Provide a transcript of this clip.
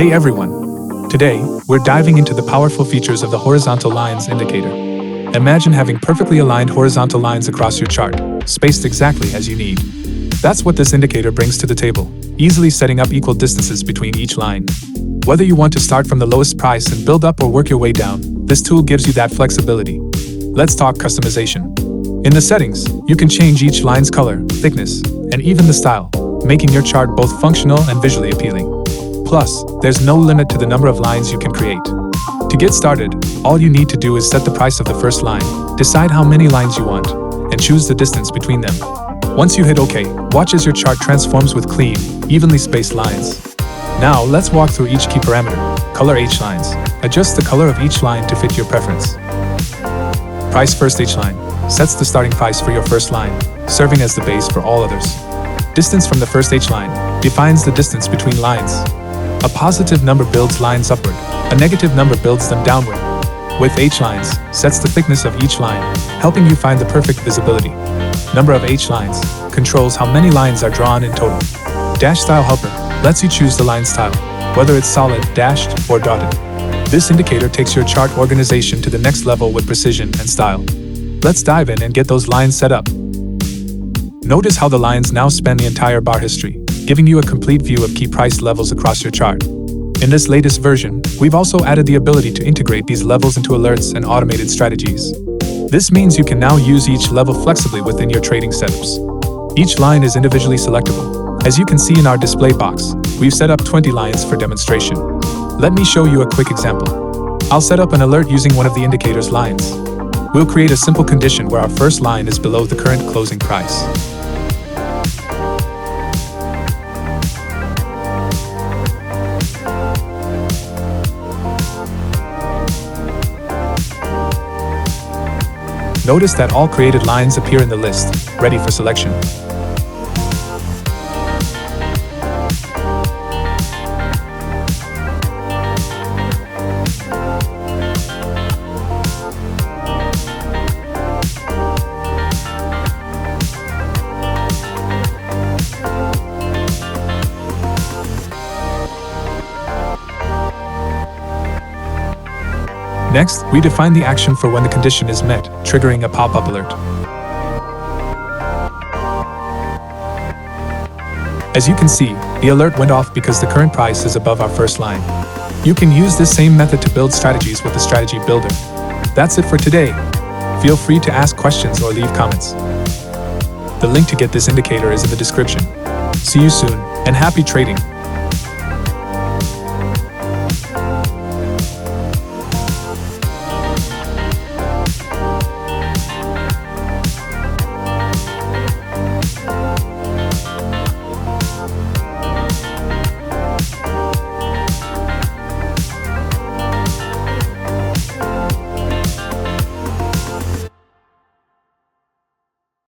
Hey everyone! Today, we're diving into the powerful features of the horizontal lines indicator. Imagine having perfectly aligned horizontal lines across your chart, spaced exactly as you need. That's what this indicator brings to the table, easily setting up equal distances between each line. Whether you want to start from the lowest price and build up or work your way down, this tool gives you that flexibility. Let's talk customization. In the settings, you can change each line's color, thickness, and even the style, making your chart both functional and visually appealing. Plus, there's no limit to the number of lines you can create. To get started, all you need to do is set the price of the first line, decide how many lines you want, and choose the distance between them. Once you hit OK, watch as your chart transforms with clean, evenly spaced lines. Now, let's walk through each key parameter. Color H lines. Adjust the color of each line to fit your preference. Price First H line sets the starting price for your first line, serving as the base for all others. Distance from the first H line defines the distance between lines. A positive number builds lines upward, a negative number builds them downward. With H lines sets the thickness of each line, helping you find the perfect visibility. Number of H lines controls how many lines are drawn in total. Dash Style Helper lets you choose the line style, whether it's solid, dashed, or dotted. This indicator takes your chart organization to the next level with precision and style. Let's dive in and get those lines set up. Notice how the lines now span the entire bar history, giving you a complete view of key price levels across your chart. In this latest version, we've also added the ability to integrate these levels into alerts and automated strategies. This means you can now use each level flexibly within your trading setups. Each line is individually selectable. As you can see in our display box, we've set up 20 lines for demonstration. Let me show you a quick example. I'll set up an alert using one of the indicator's lines. We'll create a simple condition where our first line is below the current closing price. Notice that all created lines appear in the list, ready for selection. Next, we define the action for when the condition is met, triggering a pop-up alert. As you can see, the alert went off because the current price is above our first line. You can use this same method to build strategies with the Strategy Builder. That's it for today. Feel free to ask questions or leave comments. The link to get this indicator is in the description. See you soon, and happy trading!